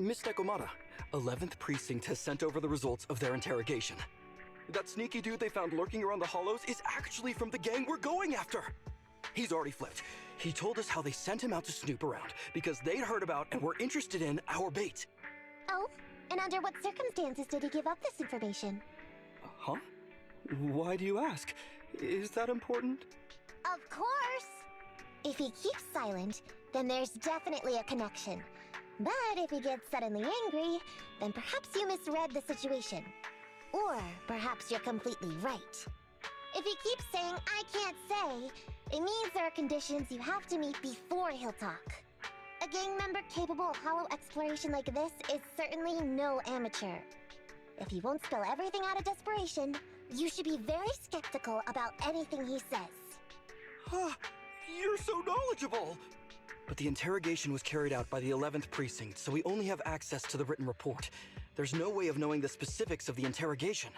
Miss Nekomata, 11th Precinct has sent over the results of their interrogation. That sneaky dude they found lurking around the hollows is actually from the gang we're going after. He's already flipped. He told us how they sent him out to snoop around because they'd heard about and were interested in our bait. Oh, and under what circumstances did he give up this information? Huh? Why do you ask? Is that important? Of course! If he keeps silent, then there's definitely a connection. But if he gets suddenly angry, then perhaps you misread the situation. Or perhaps you're completely right. If he keeps saying, "I can't say," it means there are conditions you have to meet before he'll talk. A gang member capable of hollow exploration like this is certainly no amateur. If he won't spill everything out of desperation, you should be very skeptical about anything he says. You're so knowledgeable! But the interrogation was carried out by the 11th Precinct, so we only have access to the written report. There's no way of knowing the specifics of the interrogation.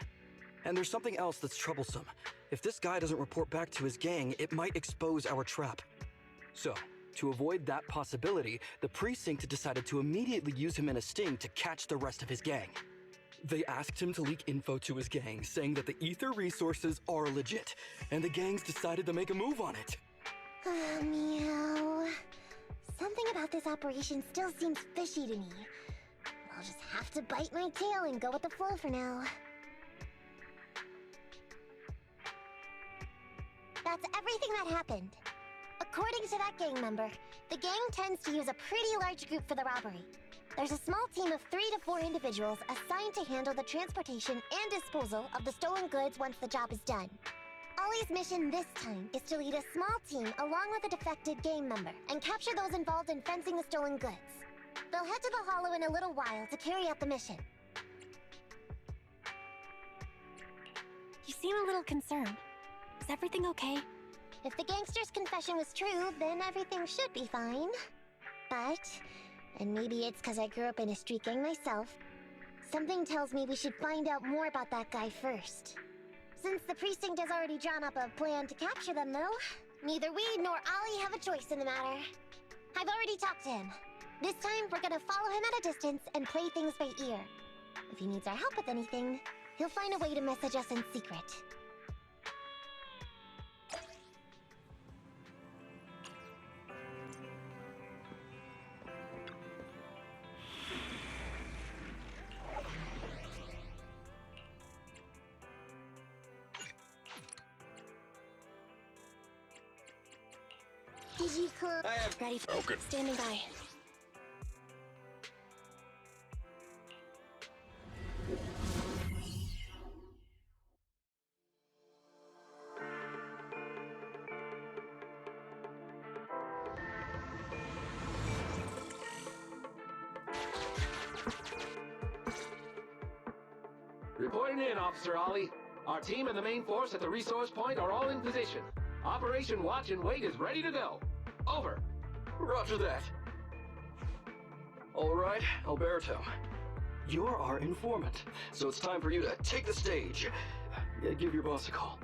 And there's something else that's troublesome. If this guy doesn't report back to his gang, it might expose our trap. So, to avoid that possibility, the Precinct decided to immediately use him in a sting to catch the rest of his gang. They asked him to leak info to his gang, saying that the ether resources are legit, and the gangs decided to make a move on it. Meow. Something about this operation still seems fishy to me. I'll just have to bite my tail and go with the flow for now. That's everything that happened. According to that gang member, the gang tends to use a pretty large group for the robbery. There's a small team of 3 to 4 individuals assigned to handle the transportation and disposal of the stolen goods once the job is done. Ollie's mission this time is to lead a small team along with a defected gang member and capture those involved in fencing the stolen goods. They'll head to the Hollow in a little while to carry out the mission. You seem a little concerned. Is everything okay? If the gangster's confession was true, then everything should be fine. But, and maybe it's because I grew up in a street gang myself, something tells me we should find out more about that guy first. Since the precinct has already drawn up a plan to capture them, though, neither we nor Ollie have a choice in the matter. I've already talked to him. This time, we're gonna follow him at a distance and play things by ear. If he needs our help with anything, he'll find a way to message us in secret. Ready for Okay. Standing by. Reporting in, Officer Ollie. Our team and the main force at the resource point are all in position. Operation Watch and Wait is ready to go. Over. Roger that. All right, Alberto. You're our informant, so it's time for you to take the stage. Give your boss a call.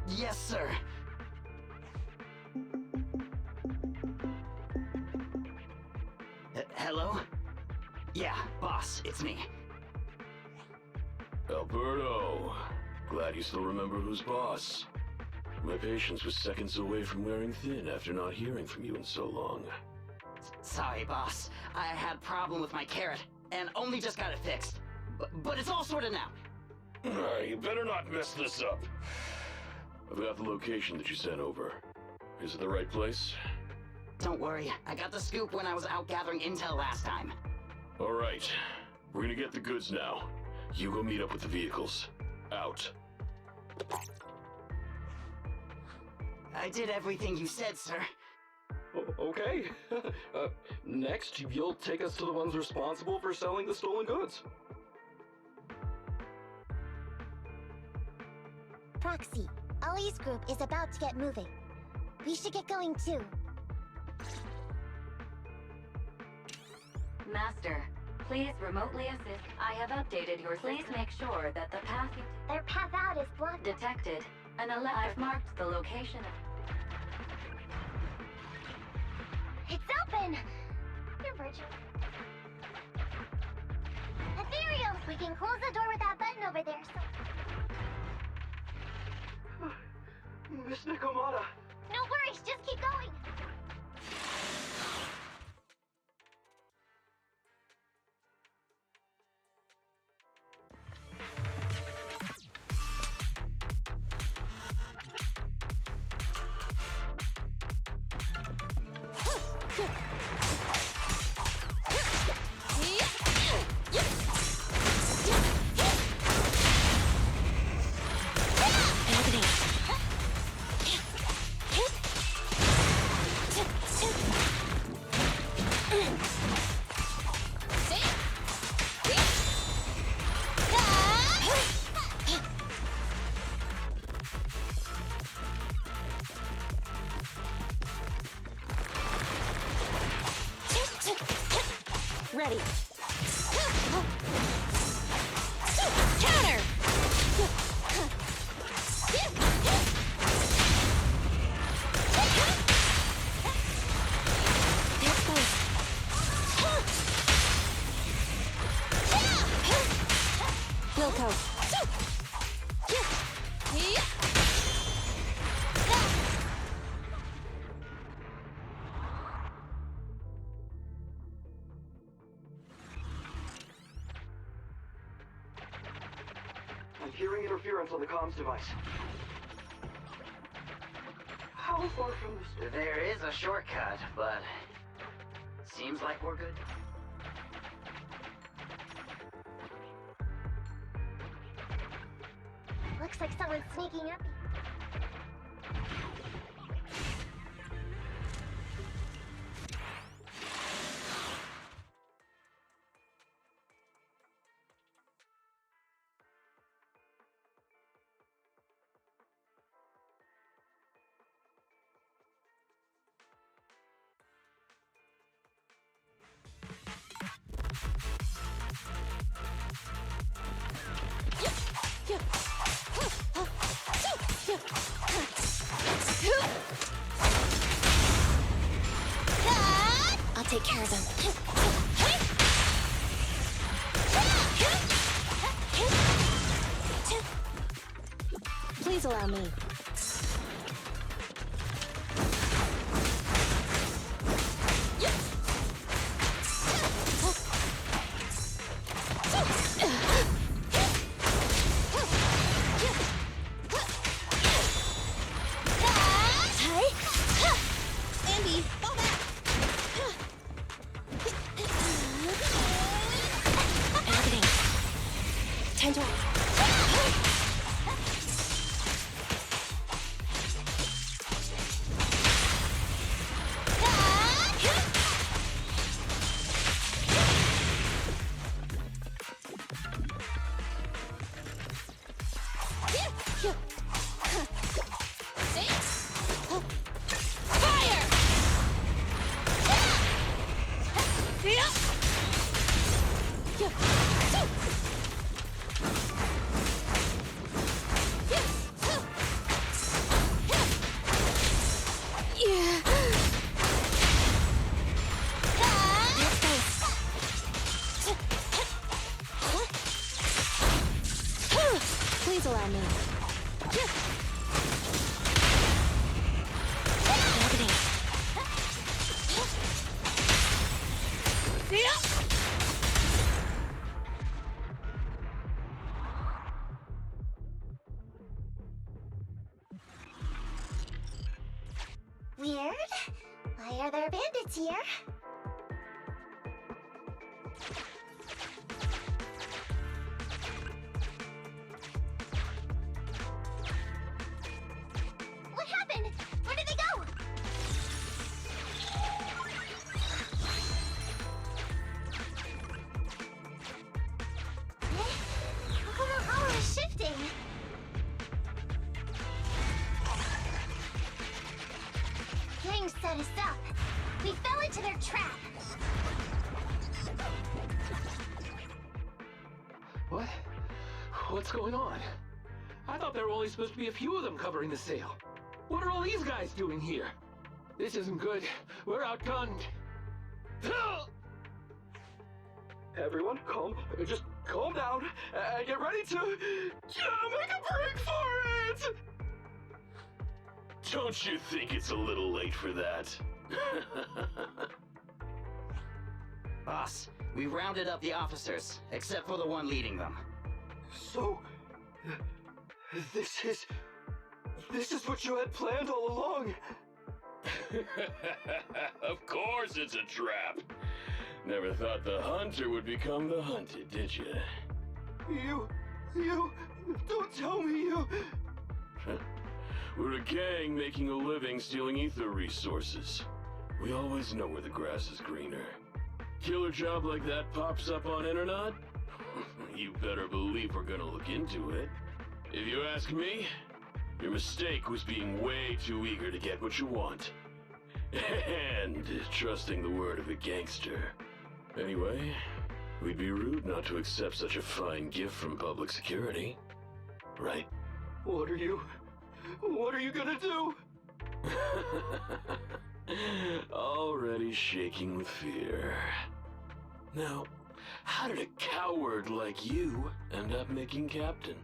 Yes, sir. Hello? Yeah, boss, it's me. Alberto, glad you still remember who's boss. My patience was seconds away from wearing thin after not hearing from you in so long. Sorry, boss. I had a problem with my carrot, and only just got it fixed. But it's all sorted now. You better not mess this up. I've got the location that you sent over. Is it the right place? Don't worry, I got the scoop when I was out gathering intel last time. All right, we're gonna get the goods now. You go meet up with the vehicles. Out. I did everything you said, sir. Okay. Next, you'll take us to the ones responsible for selling the stolen goods. Proxy, Ollie's group is about to get moving. We should get going too. Master, please remotely assist. I have updated your Please make sure that the path you... Their path out is blocked. Detected. I've marked the location. It's open! You're coverage. Ethereal! We can close the door with that button over there, so... Miss Nekomata! No worries, just keep going! Ready. Counter! Wilco. I'm hearing interference on the comms device. How far from this? There is a shortcut, but seems like we're good. Looks like someone's sneaking up. I'll take care of them. Please allow me. Andy, fall back! Marketing. Time to act. Please allow me. Marketing. Weird. Why are there bandits here? What happened? Where did they go? Look how the power is shifting. Gang set us up. We fell into their trap. What? What's going on? I thought there were only supposed to be a few of them covering the sale. What are all these guys doing here? This isn't good. We're outgunned. Everyone, just calm down and get ready to make a break for it! Don't you think it's a little late for that? Boss, we rounded up the officers, except for the one leading them. So, this is what you had planned all along? Of course it's a trap. Never thought the hunter would become the hunted, did you? You, don't tell me you... We're a gang making a living stealing ether resources. We always know where the grass is greener. Killer job like that pops up on internet? You better believe we're gonna look into it. If you ask me, your mistake was being way too eager to get what you want. And trusting the word of a gangster. Anyway, we'd be rude not to accept such a fine gift from public security. Right? What are you gonna do? Already shaking with fear. Now, how did a coward like you end up making captain?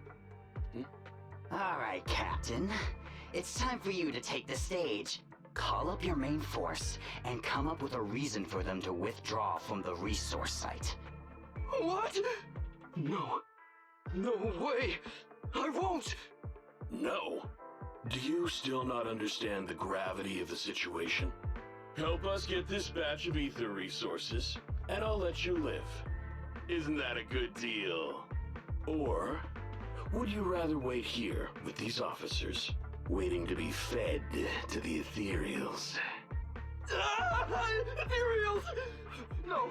Alright, Captain. It's time for you to take the stage. Call up your main force and come up with a reason for them to withdraw from the resource site. What? No way! I won't! No. Do you still not understand the gravity of the situation? Help us get this batch of ether resources, and I'll let you live. Isn't that a good deal? Or would you rather wait here with these officers, waiting to be fed to the ethereals? Ethereals! No,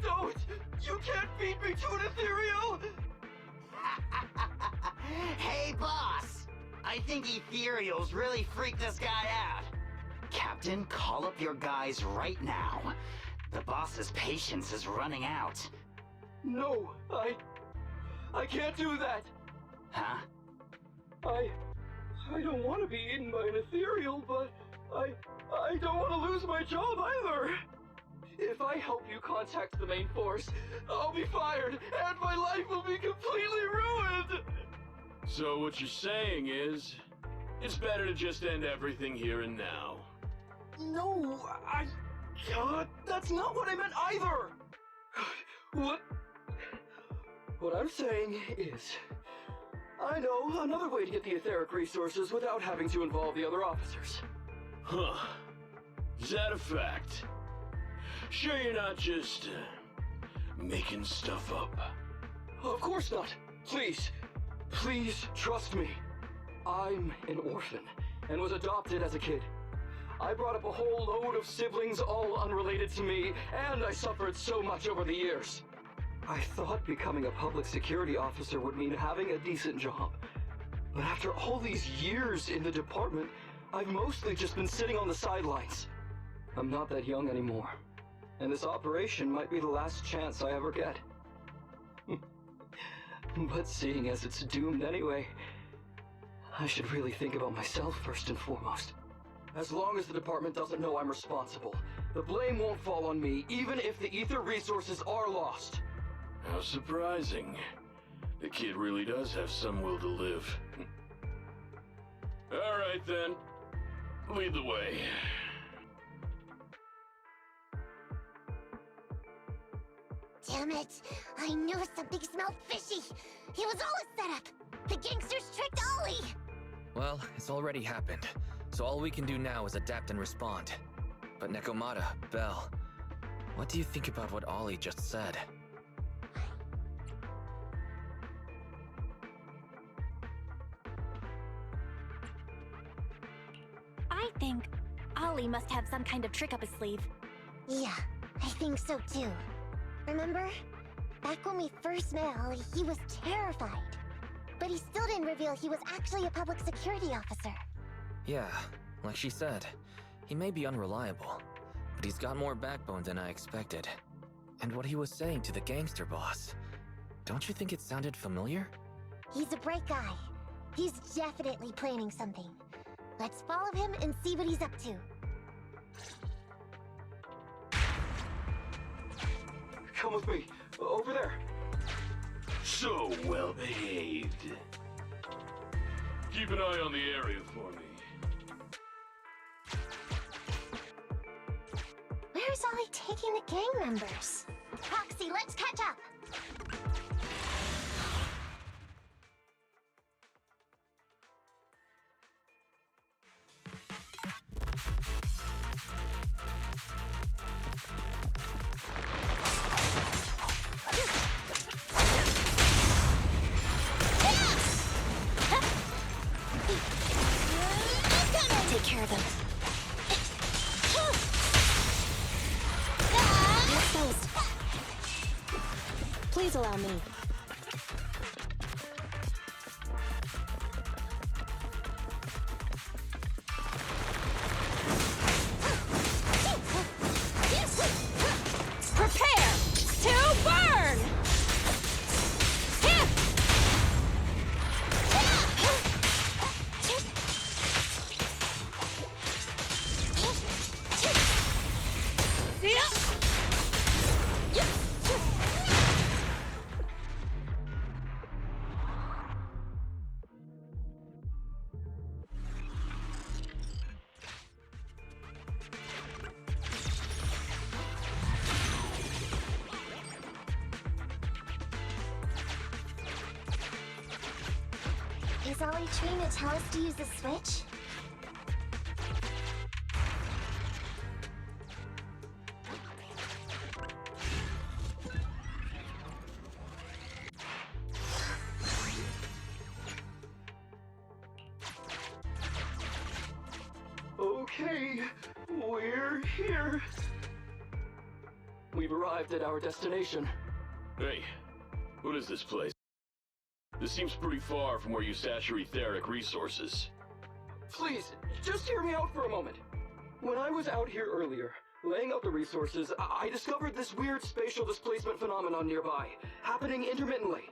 don't! You can't feed me to an ethereal! Hey, boss! I think ethereals really freaked this guy out. Captain, call up your guys right now. The boss's patience is running out. No, I can't do that. Huh? I don't want to be eaten by an ethereal, but I don't want to lose my job either. If I help you contact the main force, I'll be fired, and my life will be completely ruined! So what you're saying is, it's better to just end everything here and now. No, that's not what I meant either! What I'm saying is, I know another way to get the etheric resources without having to involve the other officers. Huh. Is that a fact? Sure you're not just, making stuff up? Of course not. Please trust me. I'm an orphan and was adopted as a kid. I brought up a whole load of siblings all unrelated to me, and I suffered so much over the years. I thought becoming a public security officer would mean having a decent job. But after all these years in the department, I've mostly just been sitting on the sidelines. I'm not that young anymore, and this operation might be the last chance I ever get. But seeing as it's doomed anyway, I should really think about myself first and foremost. As long as the department doesn't know I'm responsible, the blame won't fall on me, even if the ether resources are lost. How surprising. The kid really does have some will to live. All right then. Lead the way. Damn it! I knew something smelled fishy! It was all a setup! The gangsters tricked Ollie! Well, it's already happened, so all we can do now is adapt and respond. But Nekomata, Belle, what do you think about what Ollie just said? I think Ollie must have some kind of trick up his sleeve. Yeah, I think so too. Remember? Back when we first met Ollie, he was terrified. But he still didn't reveal he was actually a public security officer. Yeah, like she said, he may be unreliable, but he's got more backbone than I expected. And what he was saying to the gangster boss, don't you think it sounded familiar? He's a bright guy. He's definitely planning something. Let's follow him and see what he's up to. Come with me. Over there. So well behaved. Keep an eye on the area for me. Where's Ollie taking the gang members? Proxy, let's catch up! Take care of them. Exposed. Please allow me. Prepare to burn! Is Ollie trying to tell us to use the switch? Okay, we're here. We've arrived at our destination. Hey, what is this place? This seems pretty far from where you stash your etheric resources. Please, just hear me out for a moment. When I was out here earlier, laying out the resources, I discovered this weird spatial displacement phenomenon nearby, happening intermittently.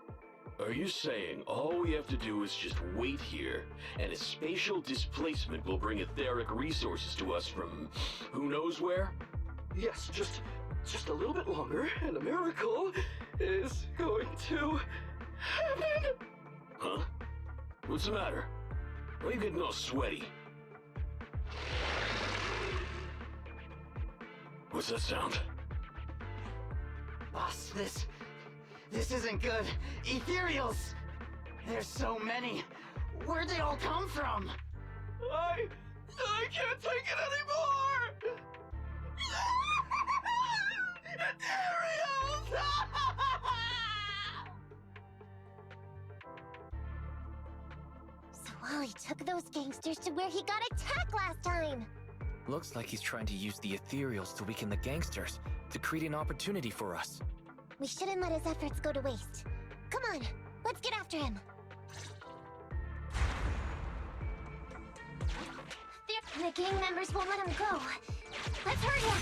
Are you saying all we have to do is just wait here, and a spatial displacement will bring etheric resources to us from who knows where? Yes, just a little bit longer, and a miracle is going to happen. Huh? What's the matter? Why are you getting all sweaty? What's that sound? Boss, this isn't good. Ethereals! There's so many. Where'd they all come from? I can't take it anymore! Ethereals! So Ollie took those gangsters to where he got attacked last time! Looks like he's trying to use the ethereals to weaken the gangsters, to create an opportunity for us. We shouldn't let his efforts go to waste. Come on, let's get after him. The gang members won't let him go. Let's hurry up.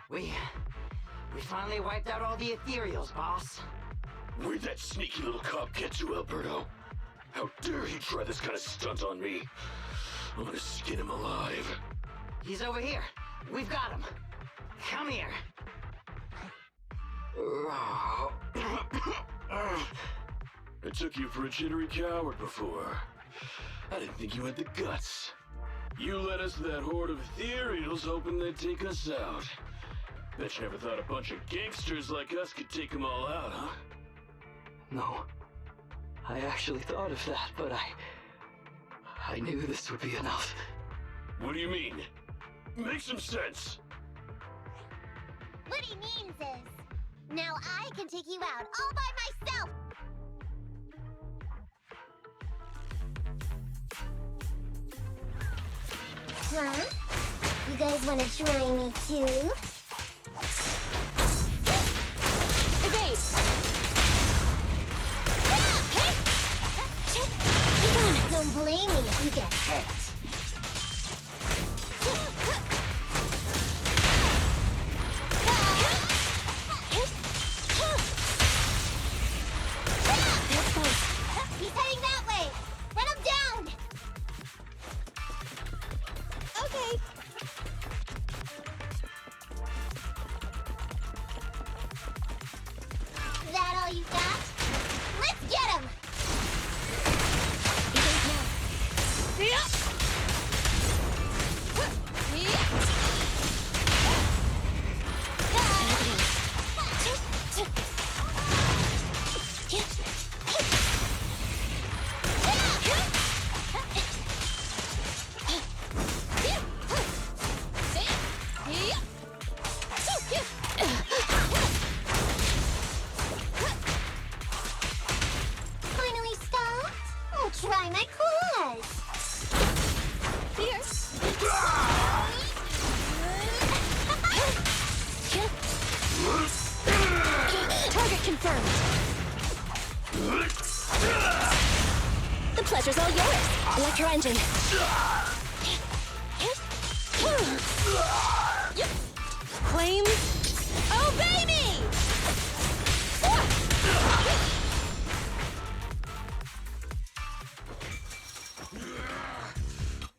We finally wiped out all the ethereals, boss. Where'd that sneaky little cop get to, Alberto? How dare he try this kind of stunt on me? I'm gonna skin him alive. He's over here. We've got him. Come here. I took you for a jittery coward before. I didn't think you had the guts. You led us to that horde of ethereals hoping they'd take us out. Bet you never thought a bunch of gangsters like us could take them all out, huh? No. I actually thought of that, but I knew this would be enough. What do you mean? Make some sense! What he means is, now I can take you out all by myself! Huh? You guys wanna try me too? Evade! Don't blame me if you get hurt. you fat. Let's get him! Finally stopped? I'll try my claws. Here. Target confirmed. The pleasure's all yours. Electro engine. Claim. Obey me!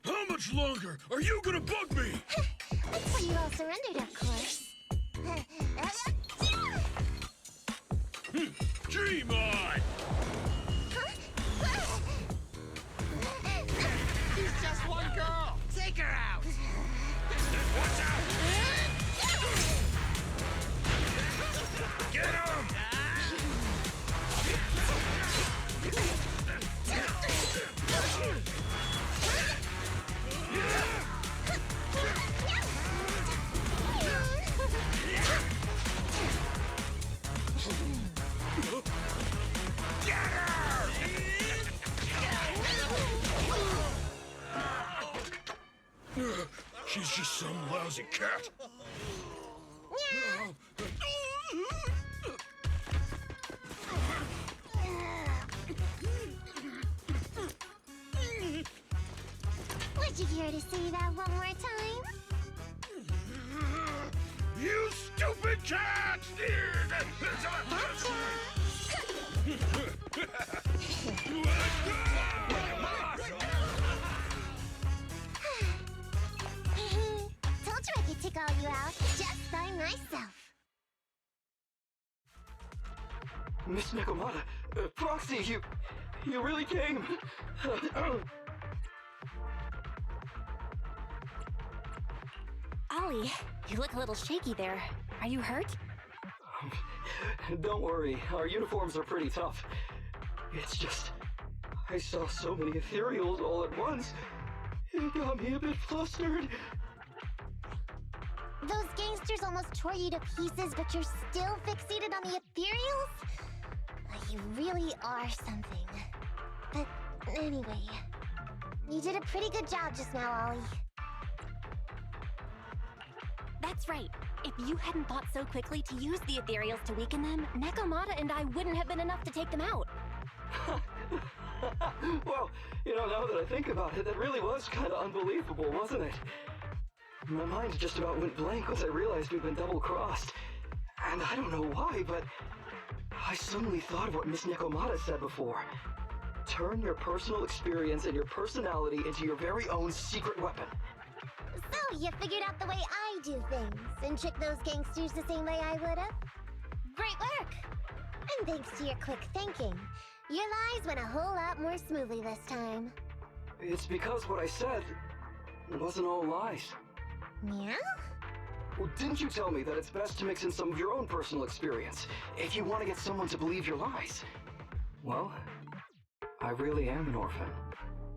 How much longer are you gonna bug me? Until you all surrendered, of course. G-Mod! He's just one girl. Take her out. Watch out! Get him! She's just some lousy cat. Would you care to say that one more time? You stupid cat! Told you I could take all you out just by myself. Miss Nekomata, Proxy, you really came. Ollie, you look a little shaky there. Are you hurt? Don't worry, our uniforms are pretty tough. It's just, I saw so many ethereals all at once. It got me a bit flustered. Those gangsters almost tore you to pieces, but you're still fixated on the ethereals? You really are something. But anyway, you did a pretty good job just now, Ollie. That's right. If you hadn't thought so quickly to use the ethereals to weaken them, Nekomata and I wouldn't have been enough to take them out. Well, now that I think about it, that really was kind of unbelievable, wasn't it? My mind just about went blank once I realized we'd been double-crossed. And I don't know why, but I suddenly thought of what Miss Nekomata said before. Turn your personal experience and your personality into your very own secret weapon. So, you figured out the way I do things, and tricked those gangsters the same way I would've? Great work! And thanks to your quick thinking, your lies went a whole lot more smoothly this time. It's because what I said wasn't all lies. Yeah? Well, didn't you tell me that it's best to mix in some of your own personal experience if you want to get someone to believe your lies? Well, I really am an orphan.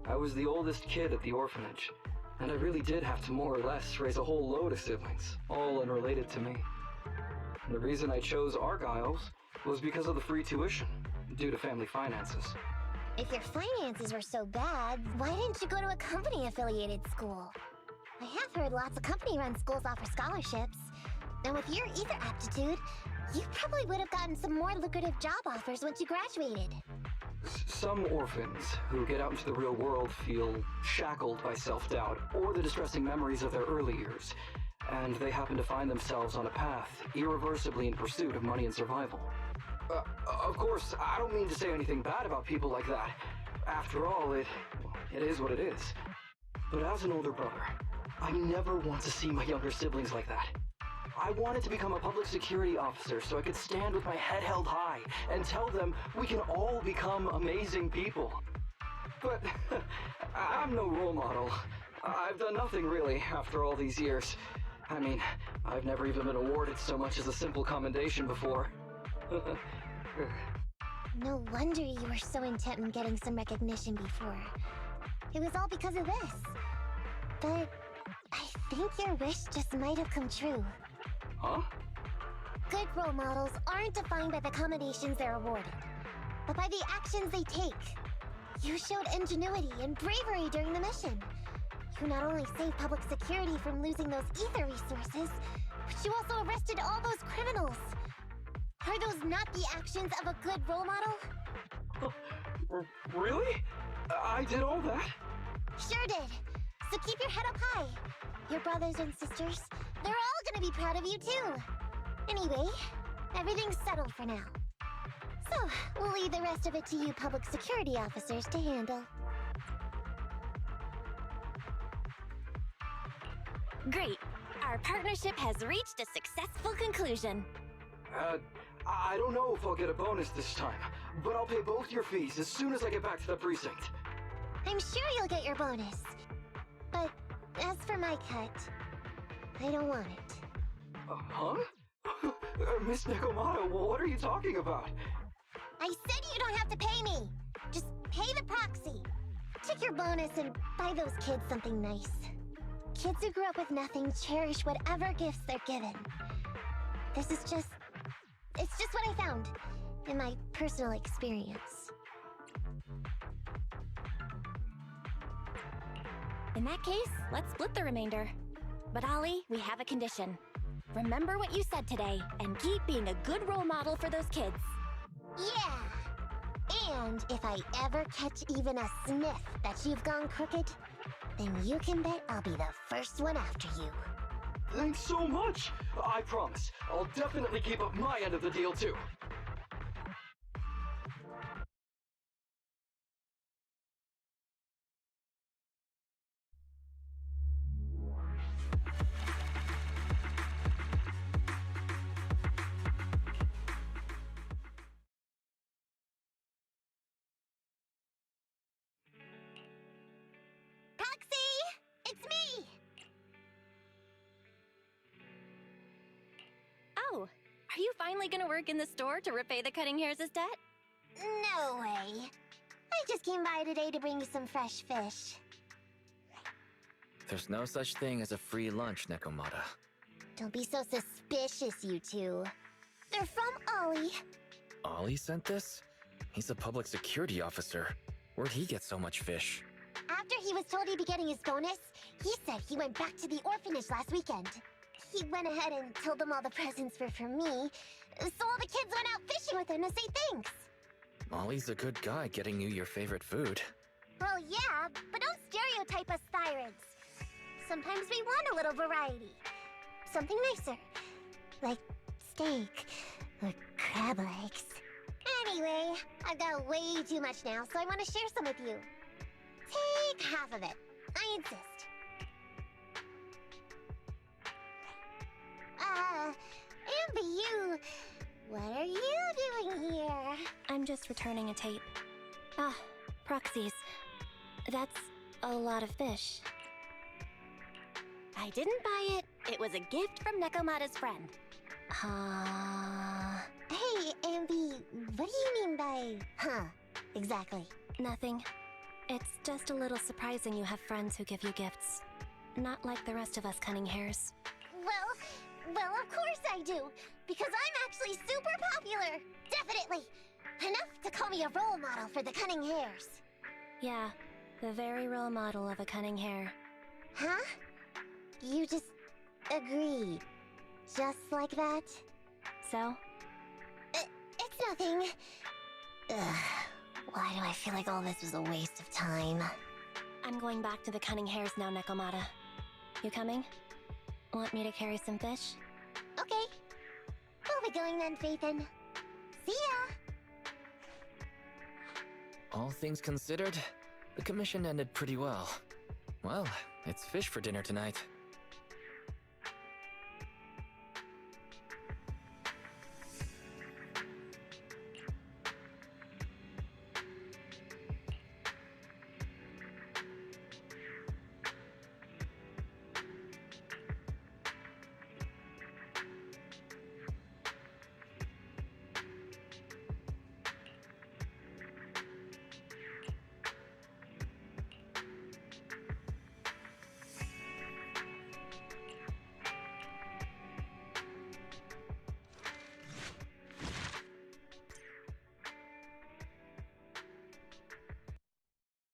I was the oldest kid at the orphanage, and I really did have to more or less raise a whole load of siblings, all unrelated to me. And the reason I chose Argyle's was because of the free tuition, due to family finances. If your finances were so bad, why didn't you go to a company-affiliated school? I have heard lots of company-run schools offer scholarships. And with your ether aptitude, you probably would have gotten some more lucrative job offers once you graduated. Some orphans who get out into the real world feel shackled by self-doubt or the distressing memories of their early years, and they happen to find themselves on a path irreversibly in pursuit of money and survival. Of course, I don't mean to say anything bad about people like that. After all, it is what it is. But as an older brother, I never want to see my younger siblings like that. I wanted to become a public security officer so I could stand with my head held high and tell them we can all become amazing people. But I'm no role model. I've done nothing really after all these years. I mean, I've never even been awarded so much as a simple commendation before. No wonder you were so intent on getting some recognition before. It was all because of this. But I think your wish just might have come true. Huh? Good role models aren't defined by the commendations they're awarded, but by the actions they take. You showed ingenuity and bravery during the mission. You not only saved public security from losing those ether resources, but you also arrested all those criminals. Are those not the actions of a good role model? Really? I did all that? Sure did. So keep your head up high. Your brothers and sisters, they're all gonna be proud of you too. Anyway, everything's settled for now. So, we'll leave the rest of it to you public security officers to handle. Great. Our partnership has reached a successful conclusion. I don't know if I'll get a bonus this time, but I'll pay both your fees as soon as I get back to the precinct. I'm sure you'll get your bonus. But as for my cut, I don't want it. Huh? Miss Nekomata, what are you talking about? I said you don't have to pay me! Just pay the proxy. Take your bonus and buy those kids something nice. Kids who grew up with nothing cherish whatever gifts they're given. This is just... it's just what I found in my personal experience. In that case, let's split the remainder. But Ollie, we have a condition. Remember what you said today, and keep being a good role model for those kids. Yeah! And if I ever catch even a sniff that you've gone crooked, then you can bet I'll be the first one after you. Thanks so much! I promise, I'll definitely keep up my end of the deal too. It's me! Oh, are you finally gonna work in the store to repay the Cutting Hairs' debt? No way. I just came by today to bring you some fresh fish. There's no such thing as a free lunch, Nekomata. Don't be so suspicious, you two. They're from Ollie. Ollie sent this? He's a public security officer. Where'd he get so much fish? After he was told he'd be getting his bonus, he said he went back to the orphanage last weekend. He went ahead and told them all the presents were for me, so all the kids went out fishing with him to say thanks. Ollie's a good guy getting you your favorite food. Well, yeah, but don't stereotype us Thyrans. Sometimes we want a little variety. Something nicer. Like steak or crab legs. Anyway, I've got way too much now, so I want to share some with you. Take half of it. I insist. Amber, you... what are you doing here? I'm just returning a tape. Ah, proxies. That's a lot of fish. I didn't buy it. It was a gift from Nekomata's friend. Hey, Amby, what do you mean by, huh, exactly? Nothing. It's just a little surprising you have friends who give you gifts. Not like the rest of us Cunning Hairs. Well, of course I do, because I'm actually super popular. Definitely. Enough to call me a role model for the Cunning Hairs. Yeah, the very role model of a Cunning Hair. Huh? You just agreed. Just like that? So? It's nothing. Ugh, why do I feel like all this was a waste of time? I'm going back to the Cunning Hairs now, Nekomata. You coming? Want me to carry some fish? Okay. I'll be going then, Phaethon. See ya! All things considered, the commission ended pretty well. Well, it's fish for dinner tonight.